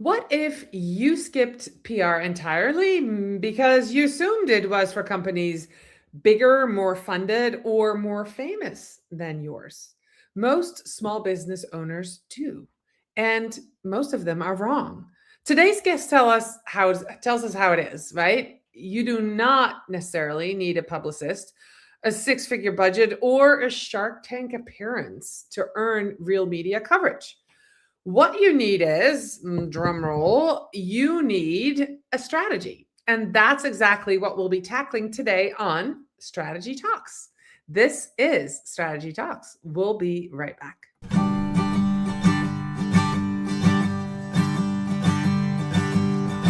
What if you skipped PR entirely because you assumed it was for companies bigger, more funded, or more famous than yours? Most small business owners do, and most of them are wrong. Today's guest tells us how it is, right? You do not necessarily need a publicist, a six-figure budget, or a Shark Tank appearance to earn real media coverage. What you need is, drum roll, you need a strategy. And that's exactly what we'll be tackling today on Strategy Talks. This is Strategy Talks. We'll be right back.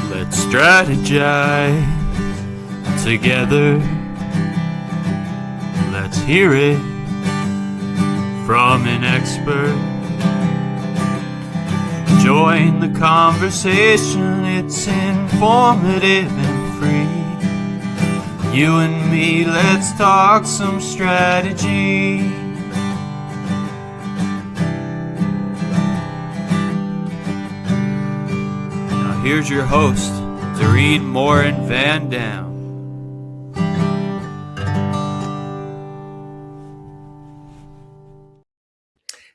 Let's strategize together. Let's hear it from an expert. Join the conversation, it's informative and free. You and me, let's talk some strategy. Now here's your host, Dorien Morin-van Dam.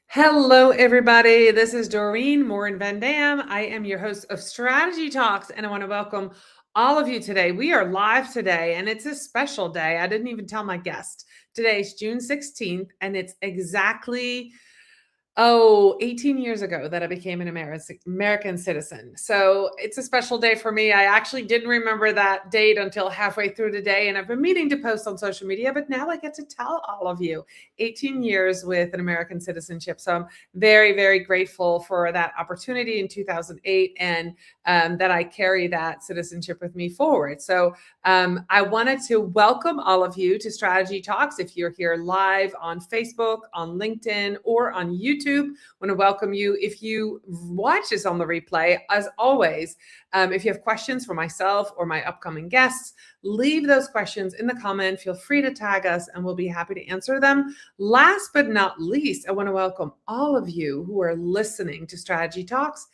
Hello, everybody. This is Dorien Morin-van Dam. I am your host of Strategy Talks, and I want to welcome all of you today. We are live today, and it's a special day. I didn't even tell my guest. Today is June 16th, and it's exactly 18 years ago that I became an American citizen. So it's a special day for me. I actually didn't remember that date until halfway through the day, and I've been meaning to post on social media, but now I get to tell all of you 18 years with an American citizenship. So I'm very, very grateful for that opportunity in 2008 and that I carry that citizenship with me forward. So I wanted to welcome all of you to Strategy Talks. If you're here live on Facebook, on LinkedIn, or on YouTube, I want to welcome you. If you watch this on the replay, as always, if you have questions for myself or my upcoming guests, leave those questions in the comment. Feel free to tag us and we'll be happy to answer them. Last but not least, I want to welcome all of you who are listening to Strategy Talks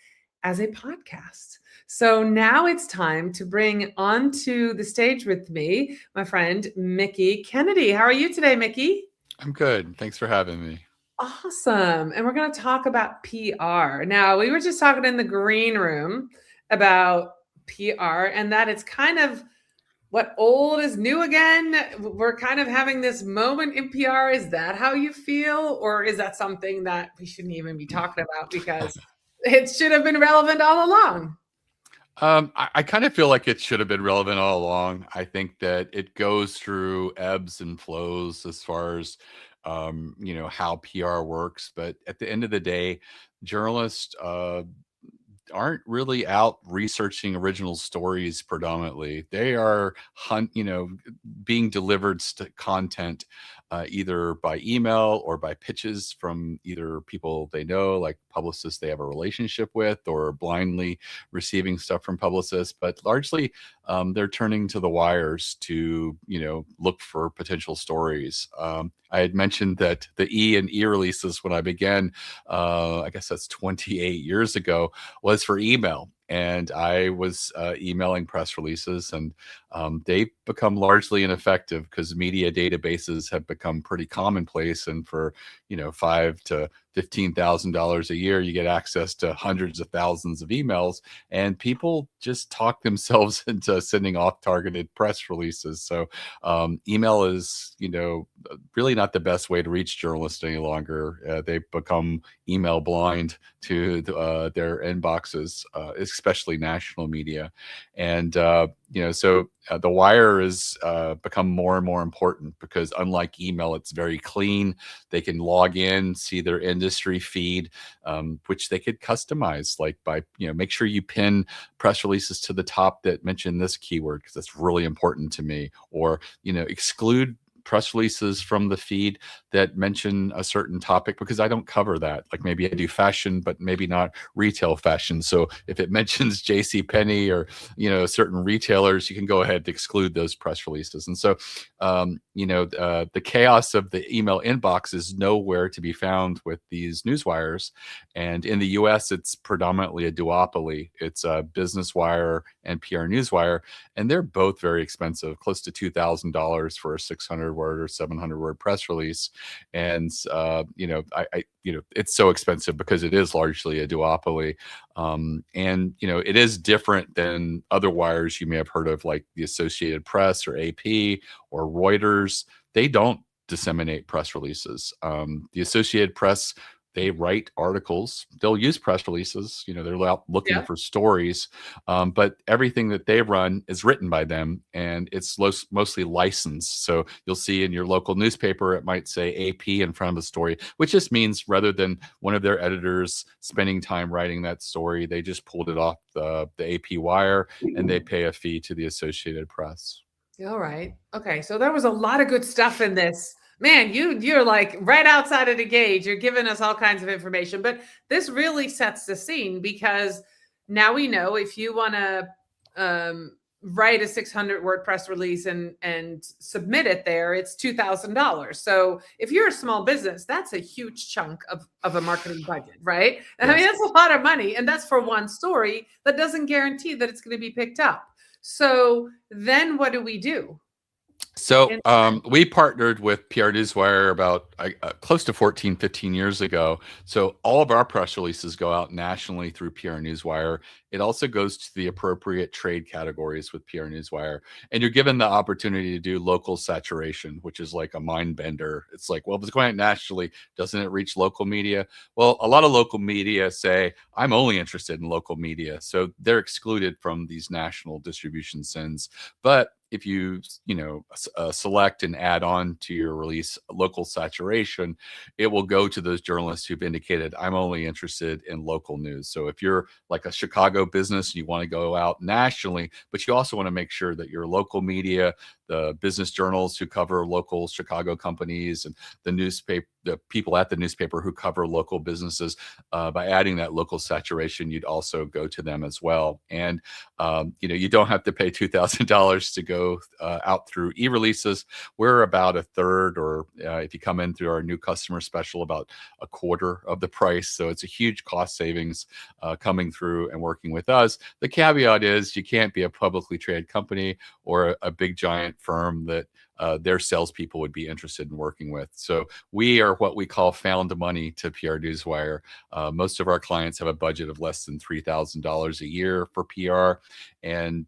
as a podcast. So now it's time to bring onto the stage with me my friend Mickie Kennedy. How are you today, Mickie? I'm good. Thanks for having me. Awesome. And we're going to talk about PR. Now, we were just talking in the green room about PR and that it's kind of what old is new again. We're kind of having this moment in PR. Is that how you feel? Or is that something that we shouldn't even be talking about because it should have been relevant all along? I kind of feel like it should have been relevant all along. I think that it goes through ebbs and flows as far as how PR works. But at the end of the day, journalists aren't really out researching original stories predominantly. They are being delivered content either by email or by pitches from either people they know, like publicists they have a relationship with, or blindly receiving stuff from publicists. But largely, they're turning to the wires to look for potential stories. I had mentioned that the E and eReleases when I began, I guess that's 28 years ago, was for email. And I was emailing press releases, and they've become largely ineffective because media databases have become pretty commonplace. And for $5,000 to $15,000 a year, you get access to hundreds of thousands of emails, and people just talk themselves into sending off-targeted press releases. So email is really not the best way to reach journalists any longer. They've become email blind to their inboxes, especially national media. And so the wire has become more and more important because unlike email, it's very clean. They can log in, see their industry feed, which they could customize, like by make sure you pin press releases to the top that mention this keyword because that's really important to me, or exclude press releases from the feed that mention a certain topic because I don't cover that. Like maybe I do fashion, but maybe not retail fashion. So if it mentions J.C. Penney or certain retailers, you can go ahead and exclude those press releases. And so the chaos of the email inbox is nowhere to be found with these newswires. And in the U.S., it's predominantly a duopoly. It's a Business Wire and PR Newswire, and they're both very expensive, close to $2,000 for a 600-word or 700-word press release. And it's so expensive because it is largely a duopoly. And it is different than other wires you may have heard of, like the Associated Press or AP or Reuters. They don't disseminate press releases. The Associated Press, they write articles. They'll use press releases. They're out looking for stories, but everything that they run is written by them, and it's mostly licensed. So you'll see in your local newspaper, it might say AP in front of the story, which just means rather than one of their editors spending time writing that story, they just pulled it off the AP wire, and they pay a fee to the Associated Press. All right. Okay. So there was a lot of good stuff in this. Man, you're like right outside of the gauge. You're giving us all kinds of information, but this really sets the scene because now we know if you want to write a 600-word press release and submit it there, it's $2,000. So if you're a small business, that's a huge chunk of a marketing budget, right? Yes. I mean, that's a lot of money, and that's for one story that doesn't guarantee that it's going to be picked up. So then what do we do? So we partnered with PR Newswire about close to 14, 15 years ago. So all of our press releases go out nationally through PR Newswire. It also goes to the appropriate trade categories with PR Newswire. And you're given the opportunity to do local saturation, which is like a mind bender. It's like, well, if it's going out nationally, doesn't it reach local media? Well, a lot of local media say, I'm only interested in local media. So they're excluded from these national distribution sends. But if you select and add on to your release local saturation, it will go to those journalists who've indicated, I'm only interested in local news. So if you're like a Chicago business, you want to go out nationally, but you also want to make sure that your local media, the business journals who cover local Chicago companies, and the people at the newspaper who cover local businesses, by adding that local saturation, you'd also go to them as well. And you don't have to pay $2,000 to go out through eReleases. We're about a third, or if you come in through our new customer special, about a quarter of the price. So it's a huge cost savings coming through and working with us. The caveat is you can't be a publicly traded company or a big giant firm that their salespeople would be interested in working with. So we are what we call found money to PR Newswire. Most of our clients have a budget of less than $3,000 a year for PR, and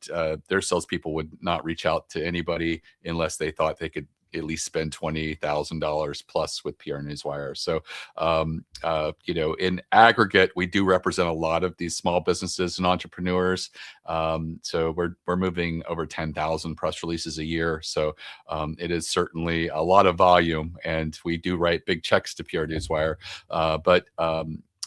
their salespeople would not reach out to anybody unless they thought they could at least spend $20,000 plus with PR Newswire. So, in aggregate, we do represent a lot of these small businesses and entrepreneurs. So we're moving over 10,000 press releases a year. So it is certainly a lot of volume, and we do write big checks to PR Newswire. But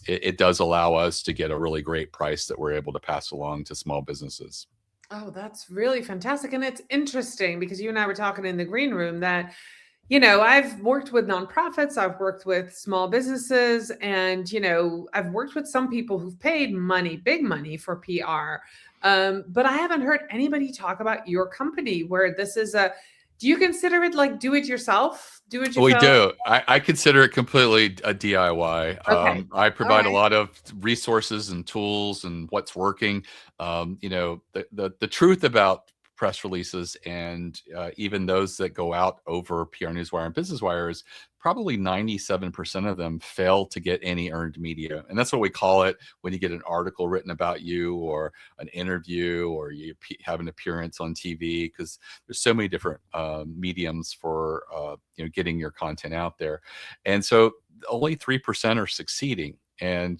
it does allow us to get a really great price that we're able to pass along to small businesses. Oh, that's really fantastic. And it's interesting because you and I were talking in the green room that, I've worked with nonprofits, I've worked with small businesses, and, I've worked with some people who've paid money, big money for PR. But I haven't heard anybody talk about your company where this is do you consider it like do it yourself? We do. I consider it completely a DIY. Okay. I provide a lot of resources and tools and what's working. The truth about press releases and even those that go out over PR Newswire and Business Wire is probably 97% of them fail to get any earned media. And that's what we call it when you get an article written about you, or an interview, or you have an appearance on TV, because there's so many different mediums for getting your content out there. And so only 3% are succeeding. And,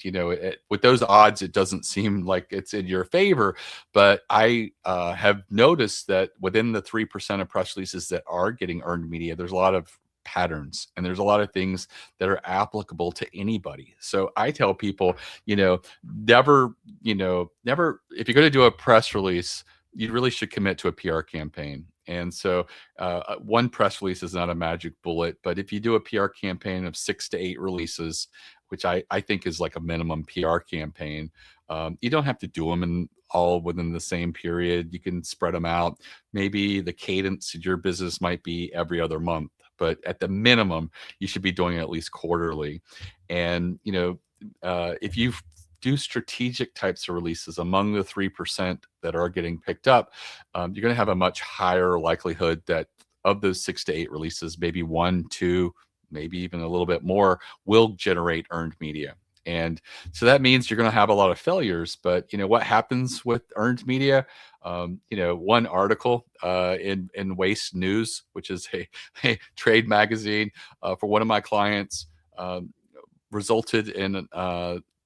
with those odds, it doesn't seem like it's in your favor. But I have noticed that within the 3% of press releases that are getting earned media, there's a lot of patterns, and there's a lot of things that are applicable to anybody. So I tell people, never, if you're going to do a press release, you really should commit to a PR campaign. And so one press release is not a magic bullet, but if you do a PR campaign of 6 to 8 releases, which I think is like a minimum PR campaign, you don't have to do them in all within the same period. You can spread them out. Maybe the cadence of your business might be every other month, but at the minimum, you should be doing it at least quarterly. And, if you do strategic types of releases among the 3% that are getting picked up, you're going to have a much higher likelihood that of those 6 to 8 releases, maybe 1, 2, maybe even a little bit more will generate earned media. And so that means you're going to have a lot of failures. But what happens with earned media? One article in Waste News, which is a trade magazine for one of my clients, resulted in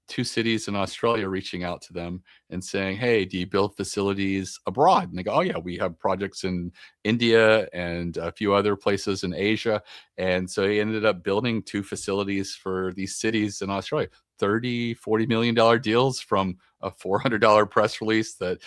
2 cities in Australia reaching out to them and saying, "Hey, do you build facilities abroad?" And they go, "Oh yeah, we have projects in India and a few other places in Asia." And so he ended up building 2 facilities for these cities in Australia. $30-40 million deals from a $400 press release that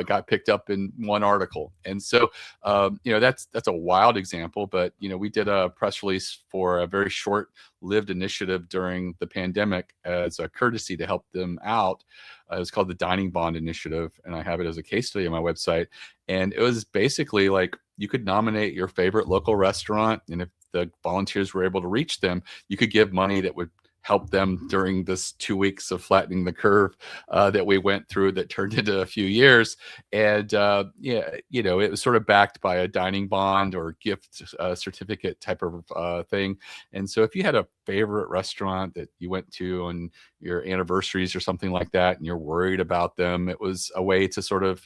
got picked up in one article. And so, that's a wild example, but we did a press release for a very short-lived initiative during the pandemic as a courtesy to help them out. It was called the Dining Bond Initiative, and I have it as a case study on my website. And it was basically like you could nominate your favorite local restaurant, and if the volunteers were able to reach them, you could give money that would help them during this 2 weeks of flattening the curve that we went through that turned into a few years. And it was sort of backed by a dining bond or gift certificate type of thing. And so if you had a favorite restaurant that you went to on your anniversaries or something like that, and you're worried about them, it was a way to sort of,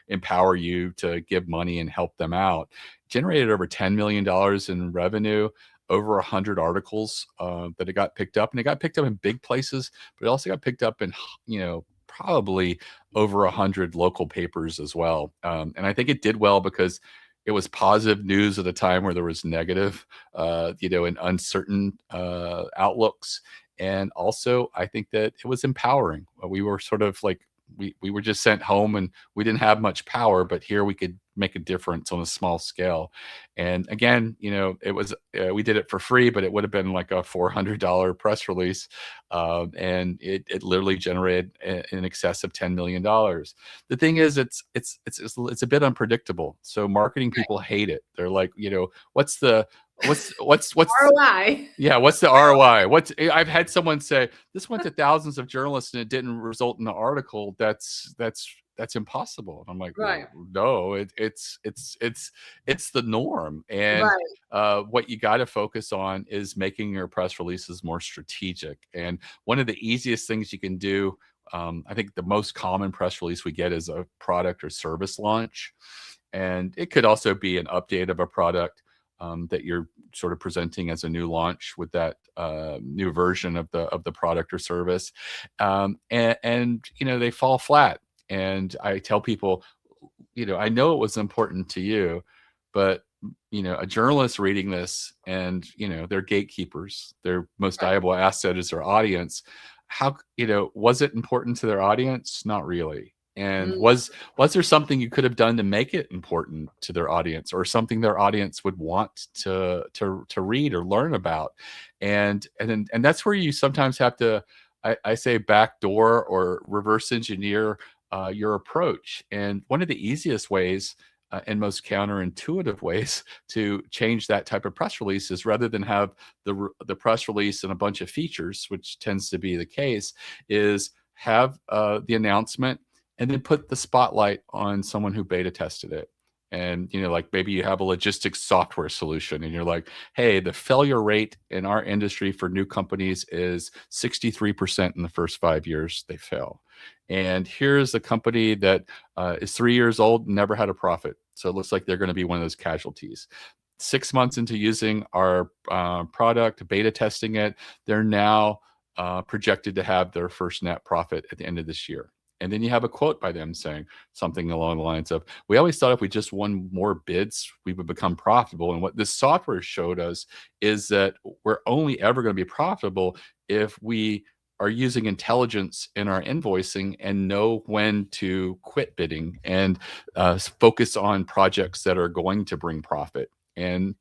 empower you to give money and help them out. Generated over $10 million in revenue, over 100 articles that it got picked up, and it got picked up in big places, but it also got picked up in probably over 100 local papers as well. And I think it did well because it was positive news at a time where there was negative, and uncertain outlooks. And also, I think that it was empowering. We were sort of like we were just sent home and we didn't have much power, but here we could make a difference on a small scale. And again, it was we did it for free, but it would have been like a $400 press release, and it literally generated in excess of $10 million. The thing is, it's a bit unpredictable. So marketing people hate it. They're like, what's ROI? Yeah, what's the ROI? I've had someone say this went to thousands of journalists and it didn't result in an article. That's impossible. And I'm like, Right. well, no, it's the norm. And Right. what you got to focus on is making your press releases more strategic. And one of the easiest things you can do, I think the most common press release we get is a product or service launch, and it could also be an update of a product that you're sort of presenting as a new launch with that new version of the product or service, and they fall flat. And I tell people, I know it was important to you, but a journalist reading this, and they're gatekeepers. Their most valuable asset is their audience. How was it important to their audience? Not really. And was there something you could have done to make it important to their audience, or something their audience would want to read or learn about? And that's where you sometimes have to, I say, backdoor or reverse engineer your approach. And one of the easiest ways and most counterintuitive ways to change that type of press release is, rather than have the press release and a bunch of features, which tends to be the case, is have the announcement and then put the spotlight on someone who beta tested it. And, like maybe you have a logistics software solution and you're like, hey, the failure rate in our industry for new companies is 63% in the first 5 years they fail. And here's a company that is 3 years old, never had a profit. So it looks like they're going to be one of those casualties. 6 months into using our product, beta testing it, they're now projected to have their first net profit at the end of this year. And then you have a quote by them saying something along the lines of, we always thought if we just won more bids, we would become profitable. And what this software showed us is that we're only ever going to be profitable if we are using intelligence in our invoicing and know when to quit bidding and focus on projects that are going to bring profit. And,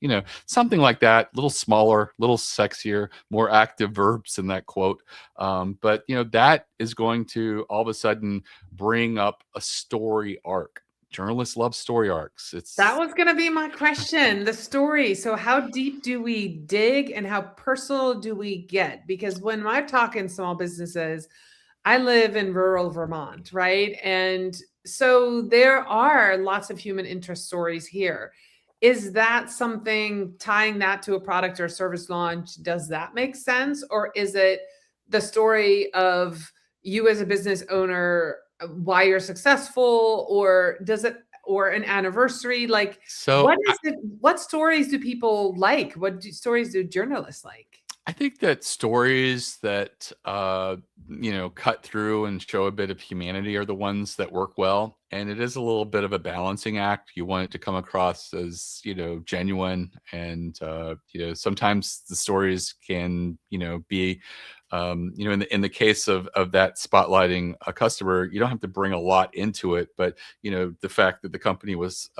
something like that, little smaller, little sexier, more active verbs in that quote. But, that is going to all of a sudden bring up a story arc. Journalists love story arcs. That was going to be my question, the story. So how deep do we dig and how personal do we get? Because when I talk in small businesses, I live in rural Vermont, right? And so there are lots of human interest stories here. Is that something, tying that to a product or service launch, does that make sense? Or is it the story of you as a business owner, why you're successful, or or an anniversary? Like, so what is it? What stories do people like? Stories do journalists like? I think that stories that cut through and show a bit of humanity are the ones that work well. And it is a little bit of a balancing act. You want it to come across as genuine, and sometimes the stories can be in the case of that spotlighting a customer, you don't have to bring a lot into it, but the fact that the company was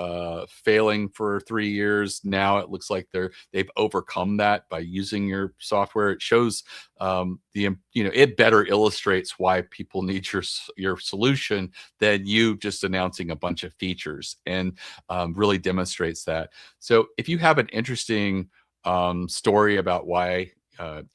failing for 3 years, now it looks like they've overcome that by using your software. It shows it better illustrates why people need your solution than you just announcing a bunch of features, and really demonstrates that. So if you have an interesting story about why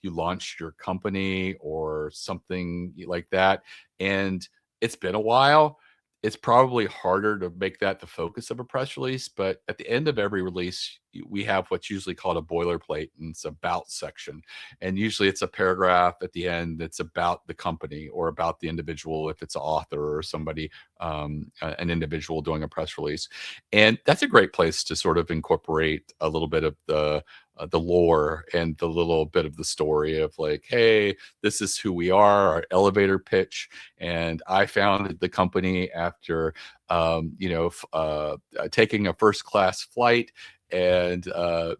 you launched your company or something like that, and it's been a while, it's probably harder to make that the focus of a press release. But at the end of every release, we have what's usually called a boilerplate, and it's about section. And usually it's a paragraph at the end that's about the company or about the individual, if it's an author or somebody, an individual doing a press release. And that's a great place to sort of incorporate a little bit of the lore and the little bit of the story of like, hey, this is who we are, our elevator pitch. And I founded the company after, taking a first class flight, and the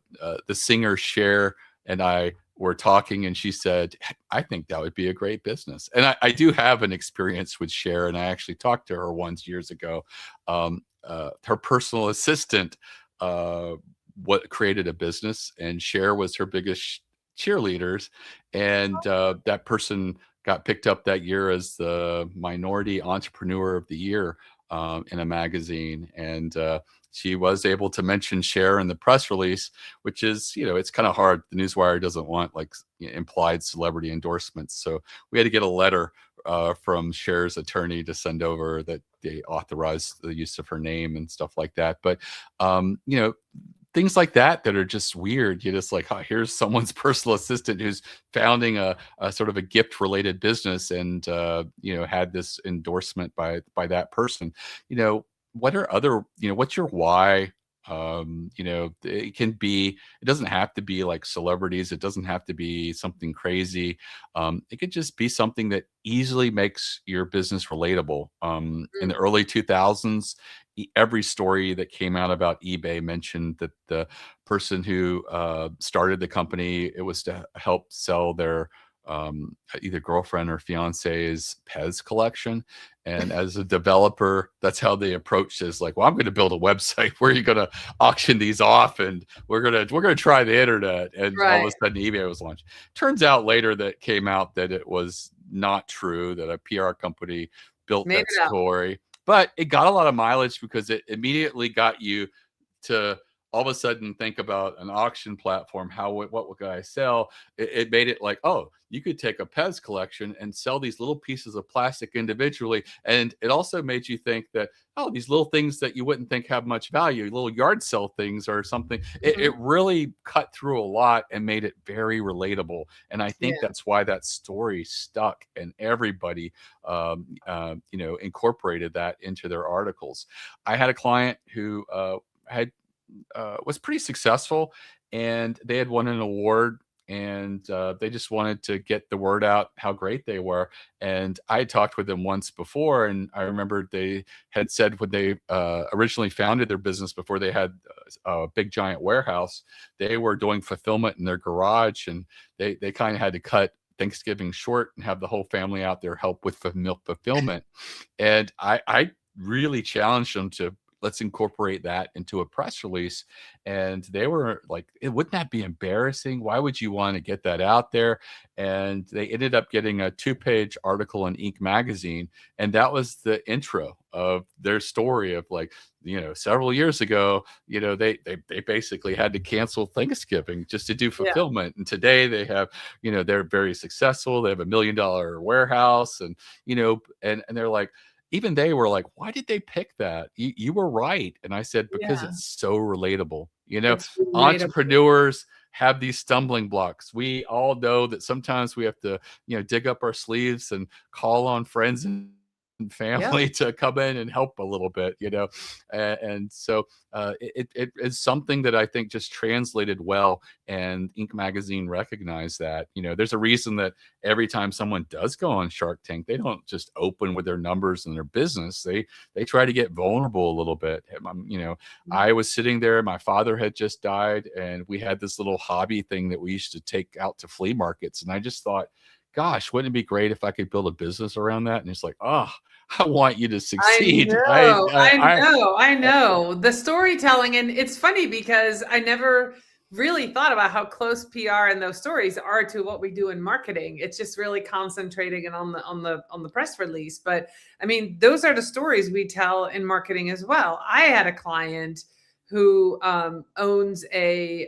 singer Cher and I were talking, and she said, I think that would be a great business. And I do have an experience with Cher, and I actually talked to her once years ago. Her personal assistant what created a business, and Cher was her biggest cheerleaders, and that person got picked up that year as the minority entrepreneur of the year in a magazine. And she was able to mention Cher in the press release, which is, it's kind of hard. The Newswire doesn't want like implied celebrity endorsements, so we had to get a letter from Cher's attorney to send over that they authorized the use of her name and stuff like that. But things like that are just weird. You're just like, oh, here's someone's personal assistant who's founding a sort of a gift related business, and had this endorsement by that person. What are other, what's your why? It doesn't have to be like celebrities. It doesn't have to be something crazy. It could just be something that easily makes your business relatable. In the early 2000s, every story that came out about eBay mentioned that the person who started the company, it was to help sell their either girlfriend or fiance's Pez collection. And as a developer, that's how they approached it. Is like, well, I'm going to build a website where you're going to auction these off, and we're going to try the internet. And all of a sudden, eBay was launched. Turns out later that came out that it was not true, that a PR company built that story. But it got a lot of mileage because it immediately got you to all of a sudden think about an auction platform. What could I sell? It made it like, oh, you could take a Pez collection and sell these little pieces of plastic individually. And it also made you think that, oh, these little things that you wouldn't think have much value, little yard sale things or something. It really cut through a lot and made it very relatable. And I think that's why that story stuck, and everybody, incorporated that into their articles. I had a client who was pretty successful, and they had won an award, and they just wanted to get the word out how great they were. And I had talked with them once before, and I remember they had said when they originally founded their business, before they had a big giant warehouse, they were doing fulfillment in their garage, and they kind of had to cut Thanksgiving short and have the whole family out there help with fulfillment. And I really challenged them to, let's incorporate that into a press release. And they were like, wouldn't that be embarrassing? Why would you want to get that out there? And they ended up getting a 2-page article in Inc. magazine. And that was the intro of their story of like, several years ago, they basically had to cancel Thanksgiving just to do Yeah. fulfillment. And today they have, they're very successful. They have $1 million warehouse, and, and they're like, even they were like, why did they pick that? You were right. And I said, because Yeah. it's so relatable. It's relatable. Entrepreneurs have these stumbling blocks. We all know that sometimes we have to, dig up our sleeves and call on friends and family to come in and help a little bit, and so it is something that I think just translated well, and Inc. magazine recognized that. There's a reason that every time someone does go on Shark Tank, they don't just open with their numbers and their business. They try to get vulnerable a little bit. I was sitting there, my father had just died, and we had this little hobby thing that we used to take out to flea markets, and I just thought, gosh, wouldn't it be great if I could build a business around that? And it's like, oh, I want you to succeed. I know. The storytelling, and it's funny because I never really thought about how close PR and those stories are to what we do in marketing. It's just really concentrating and on the press release. But I mean, those are the stories we tell in marketing as well. I had a client who owns a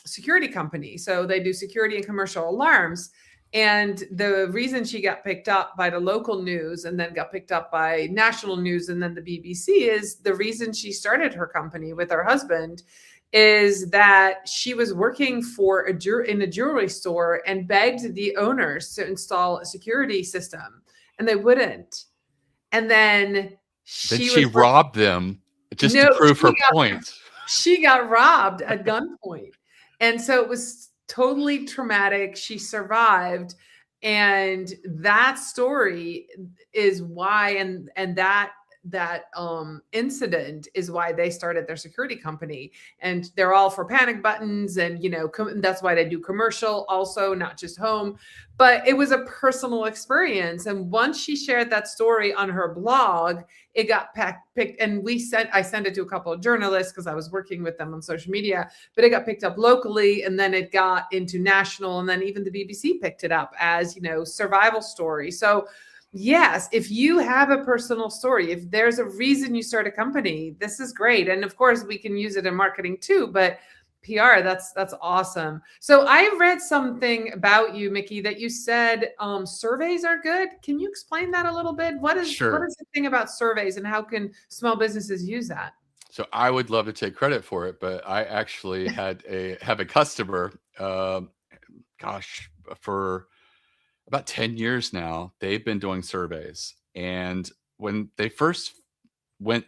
security company. So they do security and commercial alarms. And the reason she got picked up by the local news and then got picked up by national news and then the BBC is the reason she started her company with her husband is that she was working for in a jewelry store and begged the owners to install a security system, and they wouldn't. And then she robbed them just to prove her point. She got robbed at gunpoint. And so it was totally traumatic. She survived. And that story is why, and that incident is why they started their security company. And they're all for panic buttons, and that's why they do commercial also, not just home. But it was a personal experience, and once she shared that story on her blog, it got picked, and I sent it to a couple of journalists because I was working with them on social media, but it got picked up locally, and then it got into national, and then even the BBC picked it up as survival story. So yes, if you have a personal story, if there's a reason you start a company, this is great. And of course, we can use it in marketing too, but PR, that's awesome. So I read something about you, Mickie, that you said surveys are good. Can you explain that a little bit? What is the thing about surveys, and how can small businesses use that? So I would love to take credit for it, but I actually have a customer, for about 10 years now, they've been doing surveys. And when they first went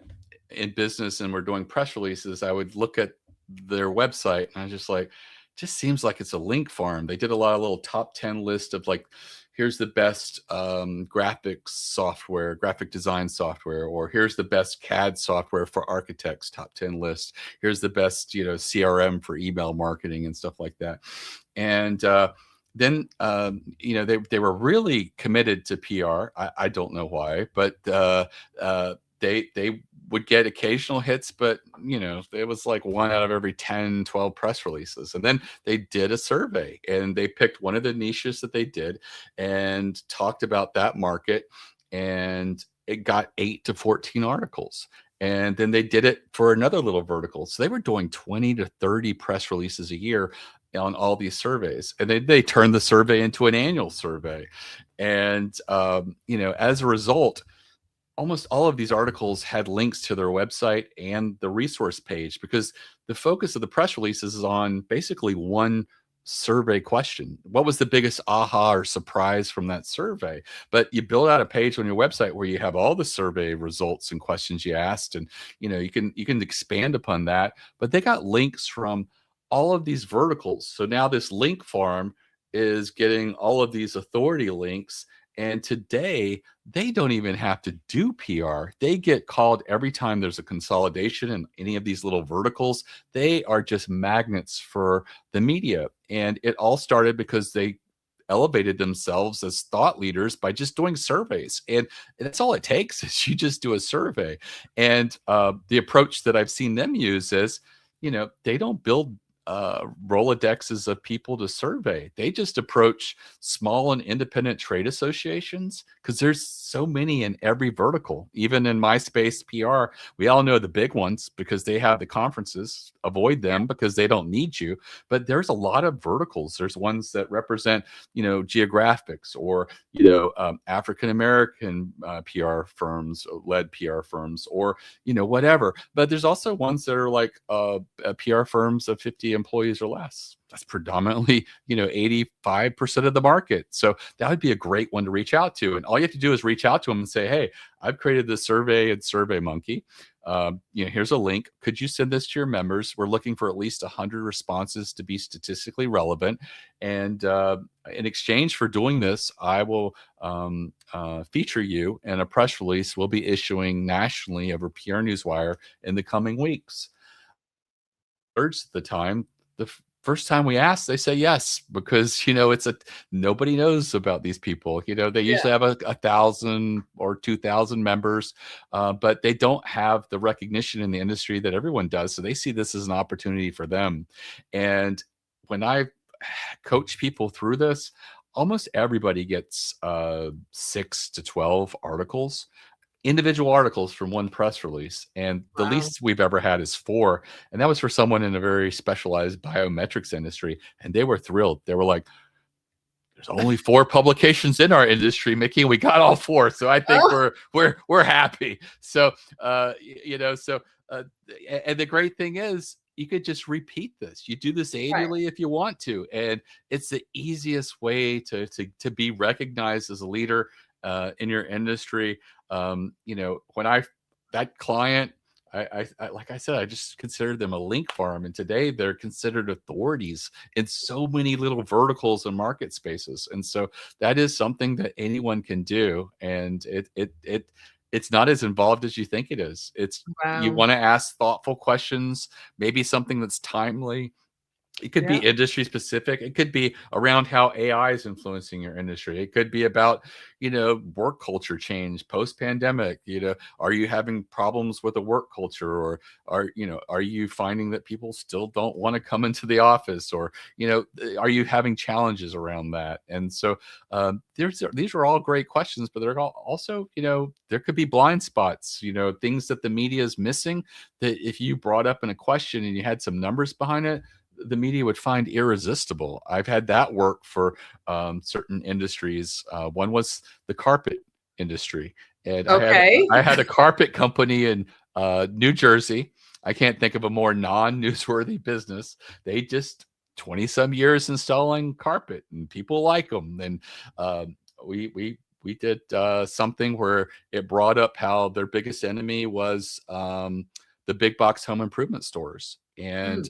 in business and were doing press releases, I would look at their website and I was just like, just seems like it's a link farm. They did a lot of little top 10 list of like, here's the best graphic design software, or here's the best CAD software for architects, top 10 list. Here's the best, CRM for email marketing and stuff like that. And then they were really committed to PR. I don't know why, but they would get occasional hits, but it was like 1 out of every 10, 12 press releases. And then they did a survey, and they picked one of the niches that they did and talked about that market, and it got 8 to 14 articles. And then they did it for another little vertical. So they were doing 20 to 30 press releases a year on all these surveys, and they turned the survey into an annual survey. And as a result, almost all of these articles had links to their website and the resource page, because the focus of the press releases is on basically one survey question. What was the biggest aha or surprise from that survey? But you build out a page on your website where you have all the survey results and questions you asked, and you can expand upon that. But they got links from all of these verticals. So now this link farm is getting all of these authority links. And today, they don't even have to do PR. They get called every time there's a consolidation in any of these little verticals. They are just magnets for the media. And it all started because they elevated themselves as thought leaders by just doing surveys. And that's all it takes is you just do a survey. And the approach that I've seen them use is, they don't build Rolodexes of people to survey. They just approach small and independent trade associations because there's so many in every vertical. Even in my space, PR, we all know the big ones because they have the conferences. Avoid them because they don't need you. But there's a lot of verticals. There's ones that represent, geographics or, African American PR firms, led PR firms, or whatever. But there's also ones that are like PR firms of 50 employees or less. That's predominantly 85% of the market. So that would be a great one to reach out to. And all you have to do is reach out to them and say, hey, I've created this survey at SurveyMonkey. Here's a link. Could you send this to your members? We're looking for at least 100 responses to be statistically relevant. And in exchange for doing this, I will feature you in a press release we'll be issuing nationally over PR Newswire in the coming weeks. At the time, the first time we asked, they say yes, because nobody knows about these people. They usually have 1,000 or 2,000 members, but they don't have the recognition in the industry that everyone does. So they see this as an opportunity for them. And when I coach people through this, almost everybody gets 6 to 12 articles. Individual articles from one press release, and the least we've ever had is 4, and that was for someone in a very specialized biometrics industry, and they were thrilled. They were like, there's only 4 publications in our industry, Mickie. We got all 4, so I think we're happy. So and the great thing is, you could just repeat this. You do this annually if you want to, and it's the easiest way to be recognized as a leader in your industry. When that client, I like I said, I just considered them a link farm, and today they're considered authorities in so many little verticals and market spaces. And so that is something that anyone can do, and it's not as involved as you think it is. You want to ask thoughtful questions, maybe something that's timely. It could be industry specific. It could be around how AI is influencing your industry. It could be about, work culture change post-pandemic. Are you having problems with the work culture, or are you finding that people still don't want to come into the office, or, are you having challenges around that? And so these are all great questions, but they're also, there could be blind spots, things that the media is missing that if you brought up in a question and you had some numbers behind it, the media would find irresistible. I've had that work for certain industries. One was the carpet industry, and I had a carpet company in New Jersey. I can't think of a more non-newsworthy business. They just 20 some years installing carpet, and people like them. And we did something where it brought up how their biggest enemy was the big box home improvement stores, and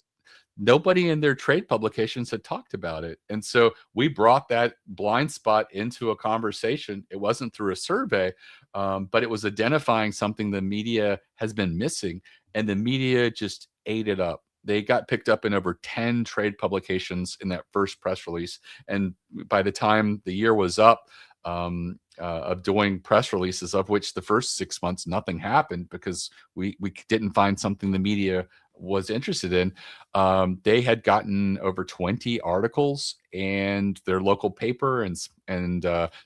nobody in their trade publications had talked about it. And so we brought that blind spot into a conversation. It wasn't through a survey, but it was identifying something the media has been missing, and the media just ate it up. They got picked up in over 10 trade publications in that first press release. And by the time the year was up, of doing press releases, of which the first 6 months nothing happened because we didn't find something the media was interested in. They had gotten over 20 articles, and their local paper and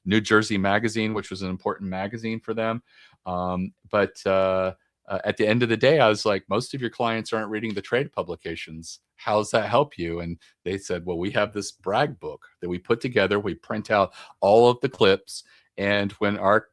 New Jersey Magazine, which was an important magazine for them. But at the end of the day, I was like, most of your clients aren't reading the trade publications. How's that help you? And they said, well, we have this brag book that we put together. We print out all of the clips, and when our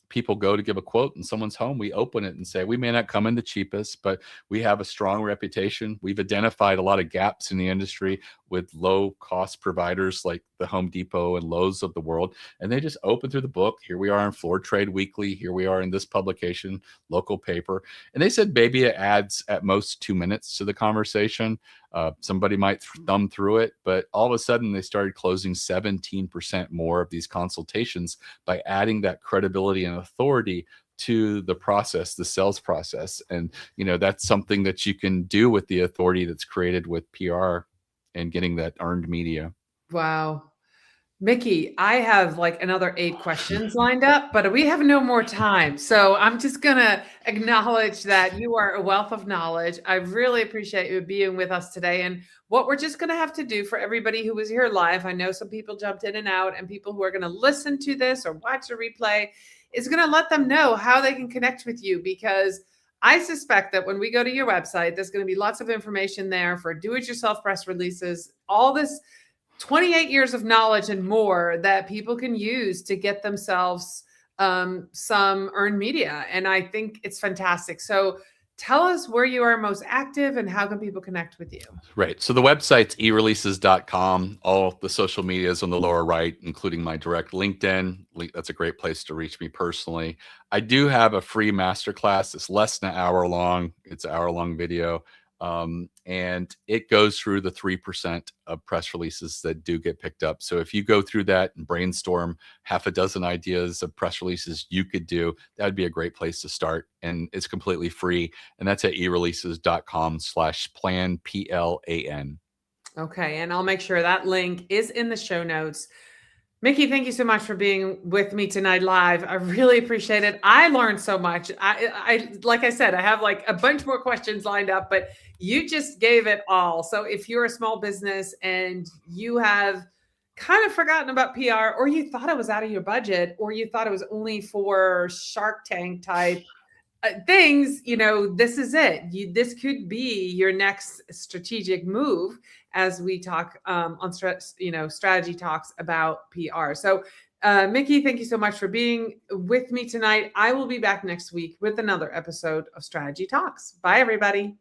people go to give a quote in someone's home, we open it and say, we may not come in the cheapest, but we have a strong reputation. We've identified a lot of gaps in the industry with low cost providers like the Home Depot and Lowe's of the world. And they just open through the book. Here we are in Floor Trade Weekly. Here we are in this publication, local paper. And they said maybe it adds at most 2 minutes to the conversation. Somebody might thumb through it, but all of a sudden they started closing 17% more of these consultations by adding that credibility and authority to the process, the sales process. And, that's something that you can do with the authority that's created with PR and getting that earned media. Wow. Mickie, I have like another 8 questions lined up, but we have no more time. So I'm just going to acknowledge that you are a wealth of knowledge. I really appreciate you being with us today. And what we're just going to have to do for everybody who was here live, I know some people jumped in and out, and people who are going to listen to this or watch the replay, is going to let them know how they can connect with you, because I suspect that when we go to your website, there's going to be lots of information there for do-it-yourself press releases, all this 28 years of knowledge and more that people can use to get themselves some earned media. And I think it's fantastic. So tell us where you are most active and how can people connect with you? Right. So the website's eReleases.com. All the social media is on the lower right, including my direct LinkedIn. That's a great place to reach me personally. I do have a free masterclass. It's less than an hour long. It's an hour-long video. And it goes through the 3% of press releases that do get picked up. So if you go through that and brainstorm half a dozen ideas of press releases you could do, that would be a great place to start. And it's completely free. And that's at eReleases.com/plan, PLAN. Okay. And I'll make sure that link is in the show notes. Mickie, thank you so much for being with me tonight live. I really appreciate it. I learned so much. I like I said, I have like a bunch more questions lined up, but you just gave it all. So if you're a small business and you have kind of forgotten about PR, or you thought it was out of your budget, or you thought it was only for Shark Tank type things, this is it. This could be your next strategic move as we talk on strategy talks about PR. So Mickie, thank you so much for being with me tonight. I will be back next week with another episode of Strategy Talks. Bye, everybody.